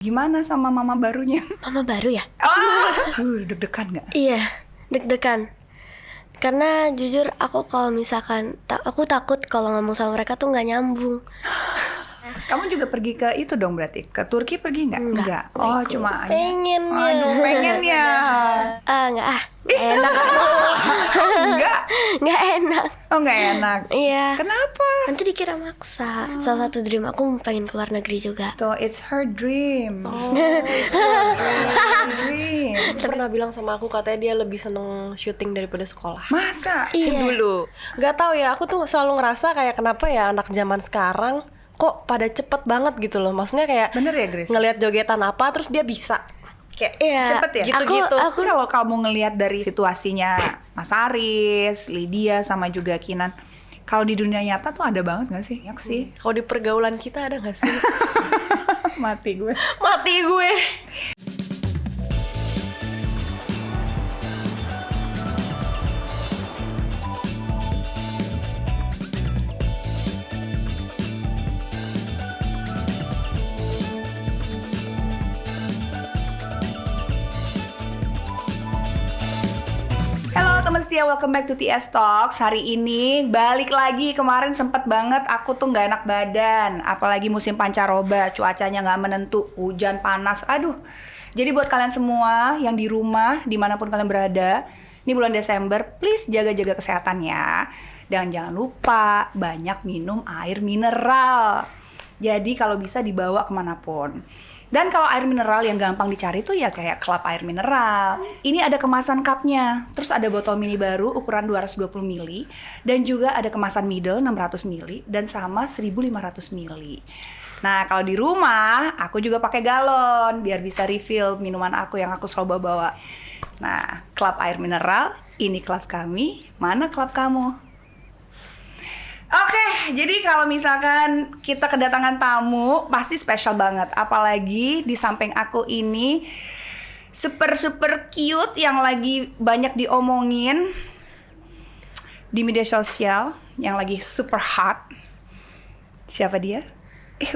Gimana sama mama barunya? Mama baru ya? Deg-degan gak? Iya, deg-degan. Karena jujur aku kalau misalkan aku takut kalau ngomong sama mereka tuh nggak nyambung. Kamu juga pergi ke itu dong berarti? Ke Turki pergi nggak? Enggak. Oh, cuma pengen ya. Aduh, pengen ya. Nggak enak aku. Nggak enak. Oh, nggak enak. Iya. Kenapa? Nanti dikira maksa. Salah satu dream aku pengen keluar negeri juga. So, it's her dream. Dream. Dia pernah bilang sama aku katanya dia lebih seneng syuting daripada sekolah. Masa? Iya. Dulu nggak tahu ya, aku tuh selalu ngerasa kayak kenapa ya anak zaman sekarang kok pada cepet banget gitu loh. Maksudnya kayak Bener ya, Grace? ngelihat jogetan apa terus dia bisa kayak Iya. Cepet ya? gitu-gitu. Aku Kalau kamu ngelihat dari situasinya Mas Aris, Lydia, sama juga Kinan, kalau di dunia nyata tuh ada banget gak sih? Banyak sih. Kalau di pergaulan kita ada nggak sih? Mati gue. Mati gue. Halo teman setia, welcome back to TS Talks. Hari ini balik lagi. Kemarin sempet banget aku tuh gak enak badan. Apalagi musim pancaroba, cuacanya gak menentu, hujan, panas, aduh. Jadi buat kalian semua yang di rumah, dimanapun kalian berada, ini bulan Desember, please jaga-jaga kesehatan ya. Dan jangan lupa banyak minum air mineral. Jadi kalau bisa dibawa kemanapun. Dan kalau air mineral yang gampang dicari tuh ya kayak Club air mineral. Ini ada kemasan cupnya. Terus ada botol mini baru ukuran 220 ml. Dan juga ada kemasan middle 600 ml. Dan sama 1500 ml. Nah kalau di rumah aku juga pakai galon. Biar bisa refill minuman aku yang aku selalu bawa. Nah Club air mineral, ini club kami. Mana club kamu? Oke, jadi kalau misalkan kita kedatangan tamu, pasti spesial banget. Apalagi di samping aku ini super cute yang lagi banyak diomongin di media sosial, yang lagi super hot. Siapa dia?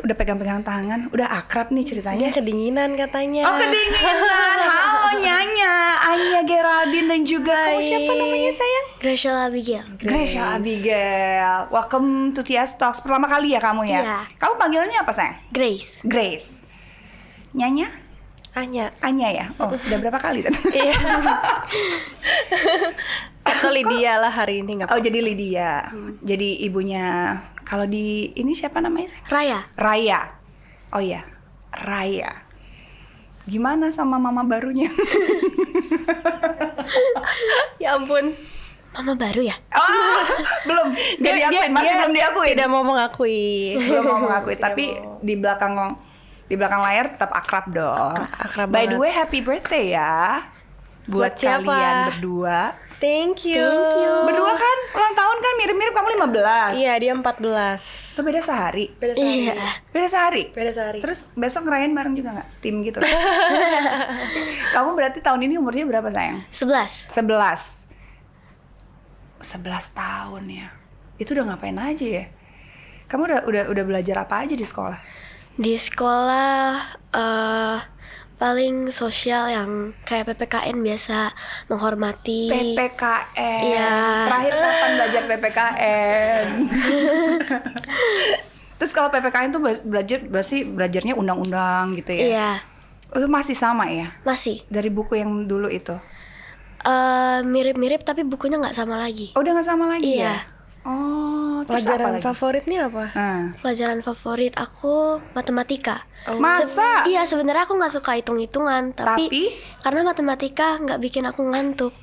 Udah pegang-pegang tangan, udah akrab nih ceritanya. Dia kedinginan katanya. Oh, kedinginan. Halo Nyanya, Anya Geraldine dan juga kamu siapa namanya sayang? Graciela Abigail. Graciela Abigail. Welcome to TS Talks. Pertama kali ya kamu ya? Iya. Kamu panggilannya apa sayang? Grace. Grace. Nyanya? Anya. Anya ya? Oh, udah berapa kali? Iya. Atau Lydia lah hari ini nggak Oh, apa-apa. jadi Lydia. Jadi ibunya. Kalau di ini siapa namanya sayang? Raya. Raya. Oh iya, Raya. Gimana sama mama barunya? Ya ampun. Mama baru ya? Oh, belum. Masih belum diakuin. Tidak mau mengakui. Belum mau mengakui, tapi di belakang layar tetap akrab dong. Akrab By the banget. way, happy birthday ya buat Buat siapa? kalian berdua. Thank you. Berdua kan ulang tahun kan mirip-mirip, kamu 15. Iya, dia 14. Itu beda sehari. Beda sehari. Iya. Beda sehari. Beda sehari. Terus besok ngerayain bareng juga nggak? Tim gitu. Kamu berarti tahun ini umurnya berapa sayang? 11. 11 tahun ya. Itu udah ngapain aja ya? Kamu udah belajar apa aja di sekolah? Di sekolah paling sosial yang kayak PPKN biasa, menghormati. PPKN. Iya. Terakhir kapan belajar PPKN? Terus kalau PPKN tuh belajarnya undang-undang gitu ya? Iya, Itu masih sama ya? masih. Dari buku yang dulu itu? Mirip-mirip tapi bukunya nggak sama lagi. Oh, udah nggak sama lagi Iya. ya? Oh, terus apa Pelajaran lagi? favoritnya apa? Nah. Pelajaran favorit aku matematika. Masa? Iya, sebenarnya aku nggak suka hitung-hitungan, tapi Tapi? karena matematika nggak bikin aku ngantuk.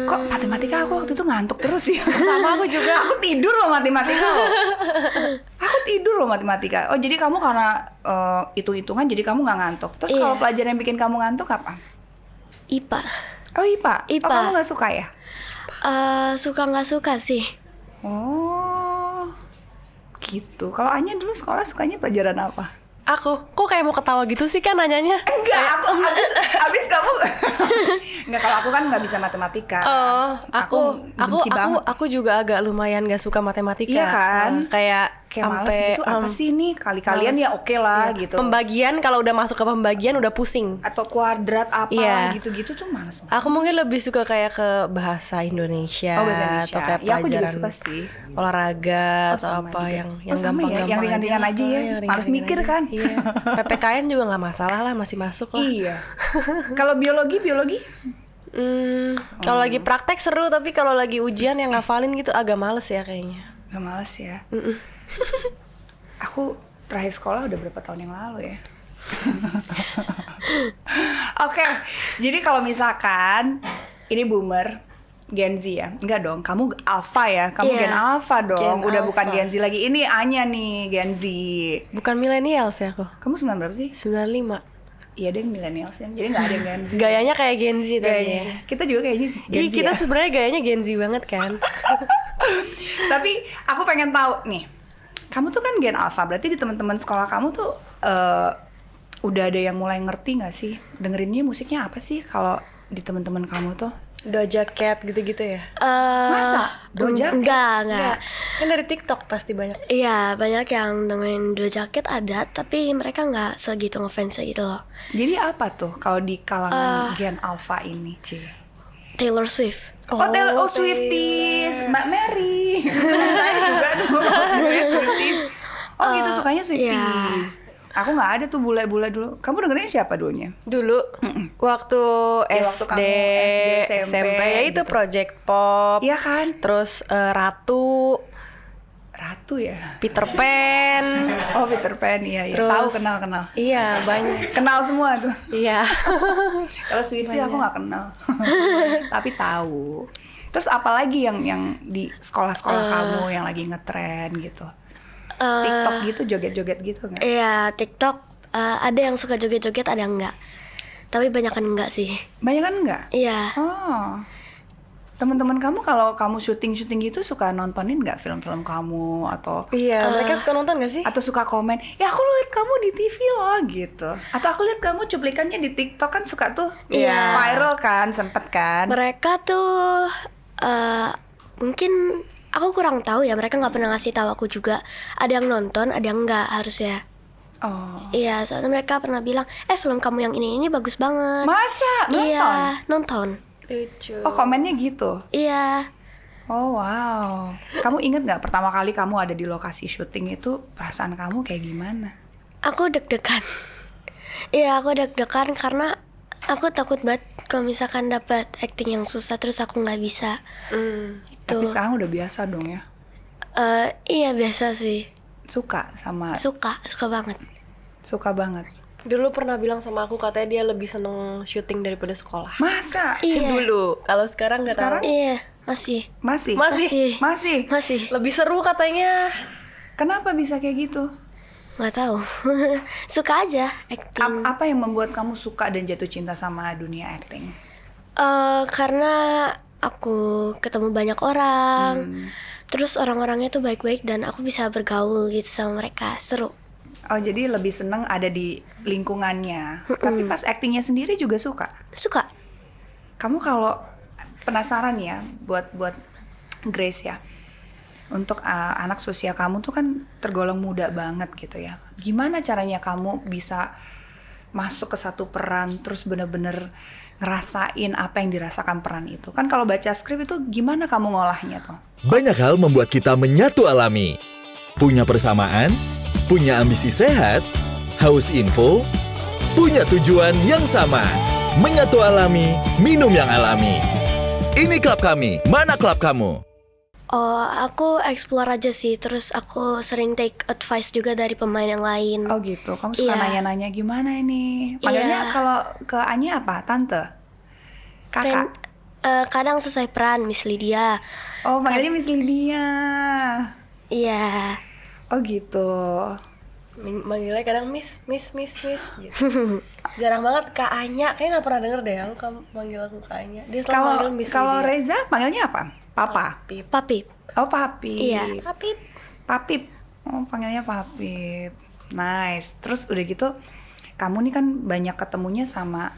Kok matematika aku waktu itu ngantuk terus ya? Sama aku juga. Aku tidur loh matematika loh. Aku tidur loh matematika. Oh, jadi kamu karena hitung-hitungan jadi kamu nggak ngantuk. Terus kalau Iya. pelajaran yang bikin kamu ngantuk apa? IPA. Oh, IPA. Oh, IPA. kamu nggak suka ya? Suka nggak suka sih. Oh, gitu. Kalau Anya dulu sekolah sukanya pelajaran apa? Aku, kok kayak mau ketawa gitu sih kan nanyanya? Enggak, aku abis kamu. Enggak, kalau aku kan nggak bisa matematika. Oh, aku benci banget. aku juga agak lumayan gak suka matematika. Iya kan? Kayak kayak males Ampe, gitu, apa sih ini, kali-kalian ya oke lah Iya. gitu. Pembagian kalau udah masuk ke pembagian udah pusing. Atau kuadrat apa Iya. gitu-gitu tuh males banget. Aku mungkin lebih suka kayak ke bahasa Indonesia, Oh, bahasa Indonesia. atau kayak Ya, aku juga pelajaran suka sih. olahraga Oh, atau sama apa juga. yang Oh, sama ya, gampang-gampang yang ringan-ringan aja ya. yang Males ringan-ringan mikir aja. kan? Iya. PPKN juga nggak masalah lah, masih masuk lah. Iya. Kalau biologi Kalau lagi praktek seru, tapi kalau lagi ujian yang ngafalin gitu agak males ya kayaknya. gak males ya. Aku terakhir sekolah udah berapa tahun yang lalu ya. Oke, jadi kalau misalkan ini boomer, Gen Z ya? Enggak dong, kamu alpha ya? Kamu Iya. Gen Alpha dong, Gen udah Alpha. bukan Gen Z lagi. Ini Anya nih, Gen Z. Bukan milenial sih aku. Kamu 9 berapa sih? 95. Iya deh, millennials ya. Jadi gak ada yang Gen Z. Gayanya kayak Gen Z tadi Gayanya. ya. Kita juga kayaknya Gen Iya, Z kita ya. sebenarnya gayanya Gen Z banget kan. Tapi aku pengen tahu nih, kamu tuh kan Gen Alpha, berarti di teman-teman sekolah kamu tuh udah ada yang mulai ngerti nggak sih dengerinnya musiknya apa sih kalau di teman-teman kamu tuh? Doja Cat gitu-gitu ya. Masa? Doja Cat? Enggak. Kan dari TikTok pasti banyak. Iya, banyak yang dengerin Doja Cat ada, tapi mereka nggak segitu ngefans gitu loh. Jadi apa tuh kalau di kalangan Gen Alpha ini, Ci? Taylor Swift. Oh, Swifties, Mbak Mary. Saya juga tuh Swifties. Oh gitu, sukanya Swifties. Aku nggak ada tuh bule-bule dulu. Kamu dengerinnya siapa dulunya? Dulu waktu Ya, waktu SD, kamu SD, SMP, ya itu gitu. Project Pop. Iya kan? Terus Ratu, Ratu ya. Peter Pan. Oh, Peter Pan, iya. Terus Tahu, kenal. Iya, banyak. Kenal semua tuh. Iya. Kalau Swiftie aku nggak kenal, tapi tahu. Terus apalagi yang di sekolah-sekolah kamu yang lagi ngetren gitu? TikTok gitu, joget-joget gitu nggak? Iya, TikTok ada yang suka joget-joget, ada yang enggak. Tapi banyak kan enggak sih. Banyak kan nggak? Iya. Oh, teman-teman kamu kalau kamu syuting gitu suka nontonin nggak film-film kamu atau Iya, mereka suka nonton gak sih? atau suka komen, ya aku lihat kamu di TV loh gitu, atau aku lihat kamu cuplikannya di TikTok kan suka tuh Iya. viral kan, sempet kan? Mereka tuh mungkin aku kurang tahu ya, mereka nggak pernah ngasih tahu aku juga. Ada yang nonton, ada yang enggak harusnya. Oh, Iya, soalnya mereka pernah bilang, film kamu yang ini bagus banget. masa nonton? Iya, nonton. Lucu. Oh, komennya gitu. Iya. Oh wow. Kamu inget nggak pertama kali kamu ada di lokasi syuting itu perasaan kamu kayak gimana? Aku deg-degan. Iya, aku deg-degan karena aku takut banget kalau misalkan dapat acting yang susah terus aku nggak bisa. Tapi sekarang udah biasa dong ya. Iya, biasa sih. Suka sama Suka banget. suka banget. Dulu pernah bilang sama aku katanya dia lebih seneng syuting daripada sekolah. Masa? Iya. Dulu, kalau sekarang nggak tahu. Iya, masih. Masih? Masih. Masih? Lebih seru katanya. Kenapa bisa kayak gitu? Nggak tahu. Suka aja acting. Apa yang membuat kamu suka dan jatuh cinta sama dunia acting? Karena aku ketemu banyak orang. Terus orang-orangnya tuh baik-baik dan aku bisa bergaul gitu sama mereka. Seru. Oh, jadi lebih seneng ada di lingkungannya. Tapi pas actingnya sendiri juga suka? Suka. Kamu kalau penasaran ya buat Grace ya, untuk anak seusia kamu tuh kan tergolong muda banget gitu ya. Gimana caranya kamu bisa masuk ke satu peran terus bener-bener ngerasain apa yang dirasakan peran itu? Kan kalau baca skrip itu gimana kamu ngolahnya tuh? Banyak hal membuat kita menyatu alami. Punya persamaan, punya ambisi sehat, haus info, punya tujuan yang sama. Menyatu alami, minum yang alami. Ini klub kami, mana klub kamu? Oh, aku explore aja sih. Terus aku sering take advice juga dari pemain yang lain. Oh gitu, kamu suka Iya. nanya-nanya gimana ini? Panggilnya Iya. kalau ke Anya apa? Tante? Kakak? Kadang sesuai peran, Miss Lydia. Oh, panggilnya Miss Lydia. Iya. Oh gitu. Manggilnya kadang Miss gitu. Jarang banget Kak Anya. Kayaknya gak pernah denger deh kamu manggil aku Kak Anya. Dia selalu Kalau manggil Miss kalau Lydia. Reza panggilnya apa? Papa. Pip. Papip. Oh, Papi. Iya. Papip. Papip. Oh, panggilnya Papip. Nice. Terus udah gitu, kamu nih kan banyak ketemunya sama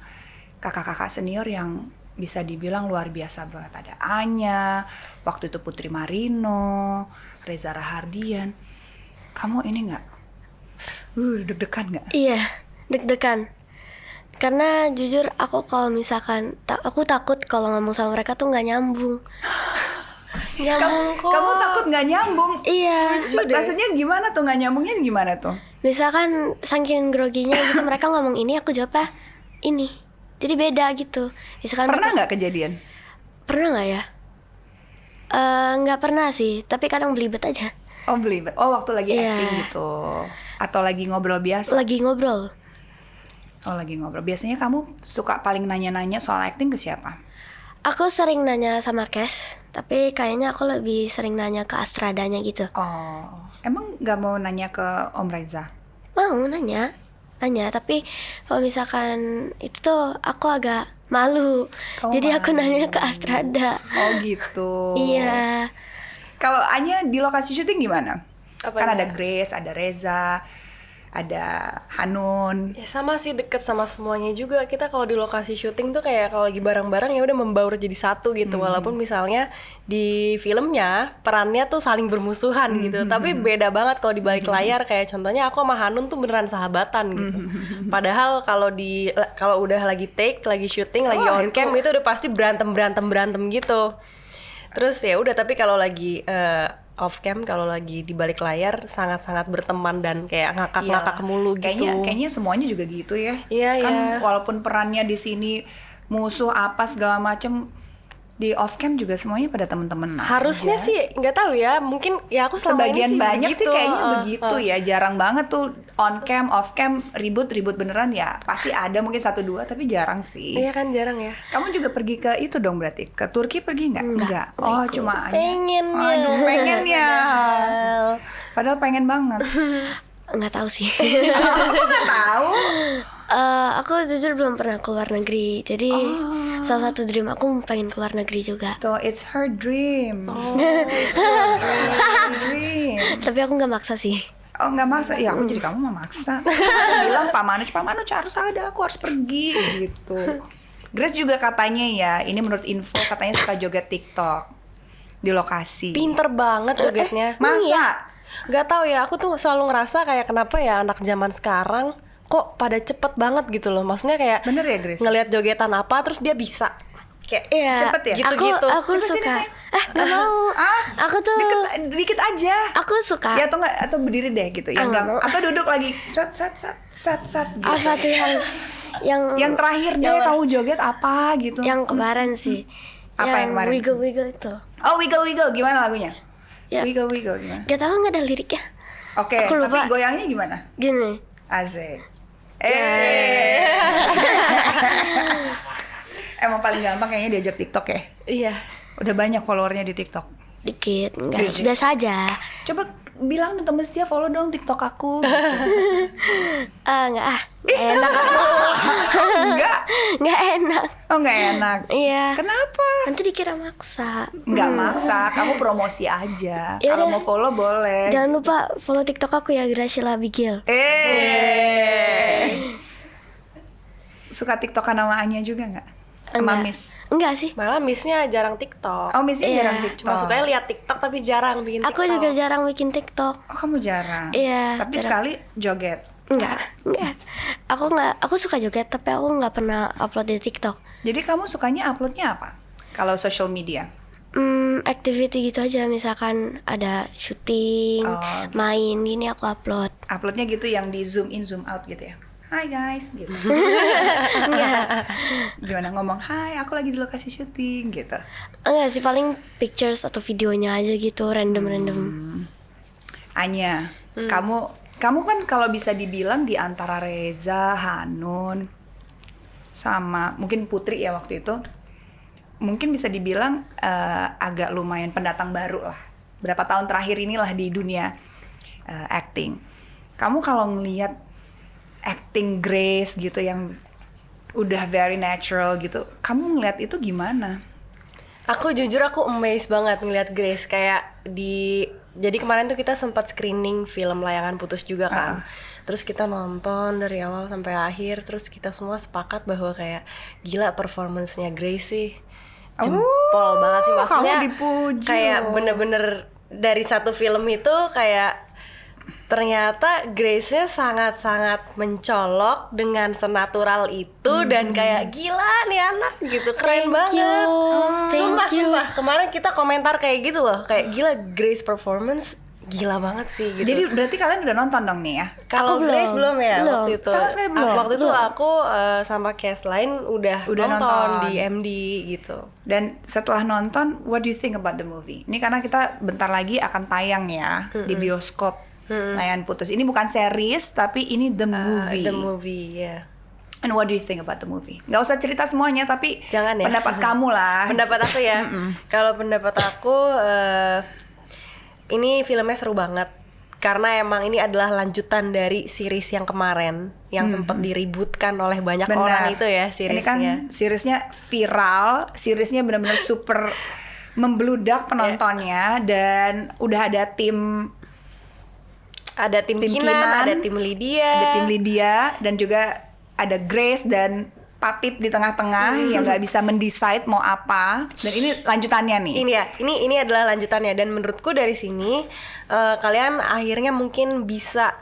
kakak-kakak senior yang bisa dibilang luar biasa banget. Ada Anya, waktu itu Putri Marino, Reza Rahardian. kamu ini nggak? Deg-degan nggak? Iya, deg-degan. Karena jujur aku kalau misalkan aku takut kalau ngomong sama mereka tuh nggak nyambung. Nyambung kok. Kamu takut nggak nyambung? Iya. Maksudnya gimana tuh nggak nyambungnya gimana tuh? Misalkan saking groginya gitu mereka ngomong ini aku jawabnya ini. Jadi beda gitu. Misalkan Pernah nggak kejadian? Pernah nggak ya? Nggak pernah sih, tapi kadang belibet aja. Oh belibet. Oh waktu lagi Iya. acting gitu. Atau lagi ngobrol biasa? Lagi ngobrol. Oh lagi ngobrol. Biasanya kamu suka paling nanya-nanya soal acting ke siapa? Aku sering nanya sama Kes, tapi kayaknya aku lebih sering nanya ke Astradanya gitu. Oh, emang nggak mau nanya ke Om Reza? Mau nanya, tapi kalau misalkan itu tuh aku agak malu. Kamu Jadi aku malu. nanya ke Astrada. Oh gitu. Iya. Kalau Anya di lokasi syuting gimana? Apanya? Kan ada Grace, ada Reza, ada Hanun. Ya sama sih, deket sama semuanya juga. Kita kalau di lokasi syuting tuh kayak kalau lagi bareng-bareng ya udah membaur jadi satu gitu. Walaupun misalnya di filmnya perannya tuh saling bermusuhan gitu. Tapi beda banget kalau di balik layar, kayak contohnya aku sama Hanun tuh beneran sahabatan gitu. Padahal kalau udah lagi take, lagi syuting, lagi Oh, on cam itu udah pasti berantem gitu. Terus ya udah, tapi kalau lagi off cam, kalau lagi di balik layar sangat-sangat berteman dan kayak ngakak-ngakak Iyalah. mulu gitu. Kayaknya semuanya juga gitu ya. Iya, Kan iya. walaupun perannya di sini musuh apa segala macem, di off cam juga semuanya pada temen-temen Harusnya aja. sih nggak tahu ya, mungkin ya aku selama Sebagian ini sih banyak begitu. sih kayaknya begitu ya. Jarang banget tuh on cam, off cam ribut beneran ya. Pasti ada mungkin 1-2 tapi jarang sih. Iya kan, jarang ya. Kamu juga pergi ke itu dong berarti? Ke Turki pergi nggak? Enggak. Oh, cuma Anya. Pengen ya. Aduh, pengen ya. Padahal pengen banget. Nggak tahu sih. Aku nggak tahu. Aku jujur belum pernah keluar negeri. Jadi salah satu dream aku pengen keluar negeri juga. So it's her dream. It's her dream. Tapi aku nggak maksa sih. Oh nggak maksa, ya aku jadi kamu mau maksa. Aku bilang Pak Manuj harus ada, aku harus pergi gitu. Grace juga katanya ya, ini menurut info katanya suka joget TikTok di lokasi. Pinter banget jogetnya. Masa? Gak tahu ya, aku tuh selalu ngerasa kayak kenapa ya anak zaman sekarang kok pada cepet banget gitu loh. Maksudnya kayak Bener ya, Grace? ngelihat jogetan apa terus dia bisa kayak Iya. Cepet ya? Gitu-gitu. Aku Coba sini, suka. sayang. Nggak mau. Ah, Aku tuh. dikit aja. Aku suka. Ya atau nggak, atau berdiri deh gitu ya, nggak mau. atau duduk lagi, sat gitu. Apa tuh Yang terakhir deh kamu joget apa gitu? yang kemarin sih. Apa yang kemarin? Wiggle itu. Oh wiggle gimana lagunya? Ya. Wiggle gimana? Gak tahu nggak ada liriknya. Oke, Aku tapi lupa. goyangnya gimana? Gini. Asik. Emang paling gampang kayaknya diajak TikTok ya. Iya. Udah banyak followernya di TikTok. Dikit, enggak, biasa aja. Coba bilang nih temen setia follow dong TikTok aku. Gitu. Enggak enak aku. Enggak. Enggak enak. Oh nggak enak. Iya. Kenapa? Nanti dikira maksa. Nggak maksa, kamu promosi aja. Ya Kalau udah. mau follow boleh. Jangan lupa follow TikTok aku ya, Graciela Abigail. Suka TikTokan sama Anya juga nggak? Sama Miss. Enggak sih. Malah Missnya jarang TikTok. Oh Missnya Iya. jarang TikTok. Cuma sukanya lihat TikTok tapi jarang bikin Aku TikTok. juga jarang bikin TikTok. Oh kamu jarang. Iya, Tapi jarang. sekali joget. Enggak. Aku suka joget tapi aku nggak pernah upload di TikTok. Jadi kamu sukanya uploadnya apa? Kalau social media? Activity gitu aja, misalkan ada syuting, Oh, gitu. main gini aku upload. Uploadnya gitu yang di zoom in zoom out gitu ya? Hai guys gitu. Gimana ngomong hai aku lagi di lokasi syuting gitu. Enggak sih, paling pictures atau videonya aja gitu, random. Anya, kamu kan kalau bisa dibilang di antara Reza, Hanun, sama mungkin Putri ya waktu itu, mungkin bisa dibilang agak lumayan pendatang baru lah. Berapa tahun terakhir inilah di dunia acting. Kamu kalau ngelihat acting Grace gitu yang udah very natural gitu, kamu ngeliat itu gimana? Aku jujur aku amazed banget ngeliat Grace kayak jadi kemarin tuh kita sempat screening film Layangan Putus juga kan. Terus kita nonton dari awal sampai akhir, terus kita semua sepakat bahwa kayak gila performance-nya Grace sih. Jempol banget sih, maksudnya kamu dipuji kayak loh. bener-bener dari satu film itu kayak ternyata Grace-nya sangat-sangat mencolok dengan senatural itu dan kayak gila nih anak gitu, keren banget. Sumpah, kemarin kita komentar kayak gitu loh, kayak gila Grace performance gila banget sih gitu. Jadi berarti kalian udah nonton dong nih ya? Kalau Aku Grace belum ya belum. waktu itu. Sama sekali belum. Waktu itu aku sama cast lain udah nonton nonton di MD gitu. Dan setelah nonton, what do you think about the movie? Ini karena kita bentar lagi akan tayang ya di bioskop Layan Putus. Ini bukan series, tapi ini the movie. The movie, ya. And what do you think about the movie? Gak usah cerita semuanya, tapi Jangan ya. pendapat kamu lah. Pendapat aku ya. Kalau pendapat aku, ini filmnya seru banget. Karena emang ini adalah lanjutan dari series yang kemarin yang sempat diributkan oleh banyak orang itu ya seriesnya. Ini kan seriesnya viral, seriesnya benar-benar super membludak penontonnya dan udah ada tim Kinan, Kinan, ada tim Lydia. Ada tim Lydia dan juga ada Grace dan Papip di tengah-tengah yang nggak bisa mendecide mau apa. Dan ini lanjutannya nih. Ini adalah lanjutannya dan menurutku dari sini kalian akhirnya mungkin bisa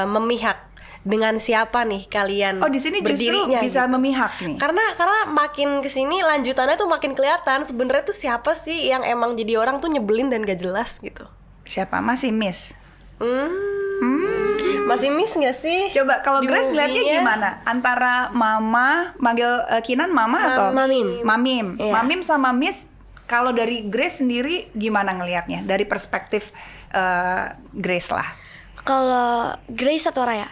memihak dengan siapa nih kalian. Oh, di sini justru berdirinya bisa gitu. memihak nih. Karena makin kesini lanjutannya tuh makin kelihatan sebenarnya tuh siapa sih yang emang jadi orang tuh nyebelin dan gak jelas gitu. Siapa? Masih miss. Masih miss gak sih? Coba kalau di Grace ngeliatnya movie-nya? gimana? Antara Mama, manggil Kinan Mama atau Mamim. Mamim. Iya. Mamim sama Miss. Kalau dari Grace sendiri gimana ngelihatnya? Dari perspektif Grace lah. Kalau Grace atau Raya?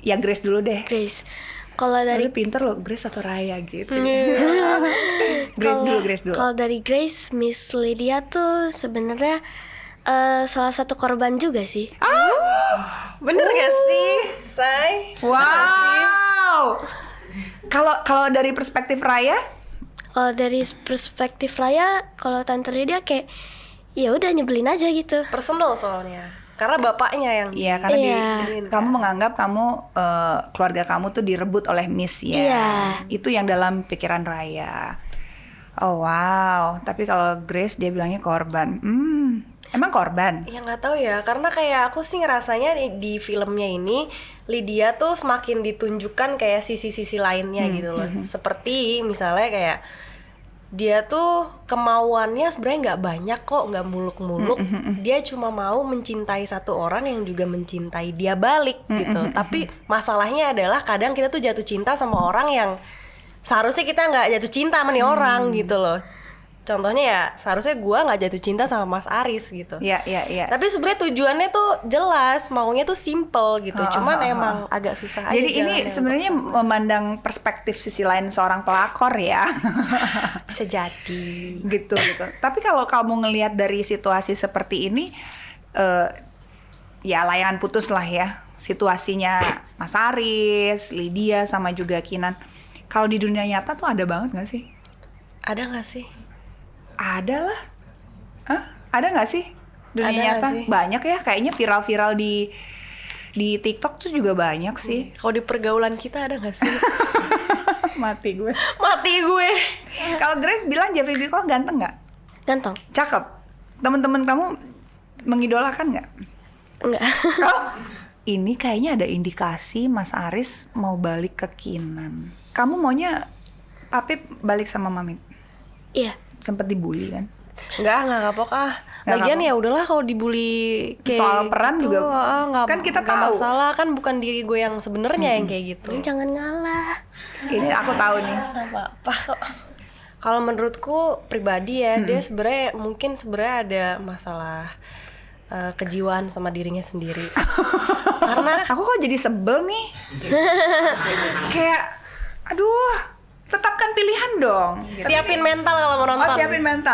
Ya Grace dulu deh. Grace. Kalau dari Dari pinter loh, Grace atau Raya gitu. Iya. Grace dulu. Kalau dari Grace, Miss Lydia tuh sebenarnya salah satu korban juga sih. Bener gak sih, Say? Wow. Kalau dari perspektif Raya, Kalau dari perspektif Raya, kalau Tante Lydia kayak ya udah nyebelin aja gitu. Personal soalnya. Karena bapaknya yang iya karena Iya. kamu menganggap kamu keluarga kamu tuh direbut oleh Miss ya. Iya. Itu yang dalam pikiran Raya. Oh wow. Tapi kalau Grace dia bilangnya korban. Emang korban? Ya nggak tahu ya, karena kayak aku sih ngerasanya di filmnya ini Lydia tuh semakin ditunjukkan kayak sisi-sisi lainnya gitu loh. Seperti misalnya kayak dia tuh kemauannya sebenarnya nggak banyak kok, nggak muluk-muluk. Dia cuma mau mencintai satu orang yang juga mencintai dia balik gitu. Tapi masalahnya adalah kadang kita tuh jatuh cinta sama orang yang seharusnya kita nggak jatuh cinta sama nih orang gitu loh. Contohnya ya seharusnya gue nggak jatuh cinta sama Mas Aris gitu. Iya. Tapi sebenarnya tujuannya tuh jelas, maunya tuh simple gitu. Cuman emang agak susah aja. Jadi ini jalannya sebenarnya untuk memandang perspektif sisi lain seorang pelakor ya. sama. Bisa jadi. gitu. Tapi kalau kamu ngelihat dari situasi seperti ini, ya Layangan Putus lah ya. Situasinya Mas Aris, Lydia sama juga Kinan. Kalau di dunia nyata tuh ada banget nggak sih? Ada nggak sih? Ada lah. Hah? Ada nggak sih? Dunia Ada nyata nggak sih? banyak ya. Kayaknya viral-viral di TikTok tuh juga banyak sih. Kalau di pergaulan kita ada nggak sih? Mati gue. Mati gue. Kalau Grace bilang Jeffrey Nicole ganteng nggak? Ganteng? Cakep. Temen-temen kamu mengidolakan nggak? Enggak. Oh, ini kayaknya ada indikasi Mas Aris mau balik ke Kinan. Kamu maunya Papip balik sama Mami? Iya. Sempet dibully kan? Nggak kapok ah. Nggak Lagian kapok. ya udahlah kalau dibully kayak Soal peran gitu, juga, nggak, kan kita nggak tahu. masalah, kan bukan diri gue yang sebenarnya yang kayak gitu. Jangan ngalah. Ini aku tahu nih. Nggak apa-apa kok. Kalau menurutku pribadi ya, dia sebenarnya ada masalah kejiwaan sama dirinya sendiri. Karena Aku kok jadi sebel nih. Kayak, aduh, tetapkan pilihan dong. siapin mental kalau mau nonton. Oh, siapin mental.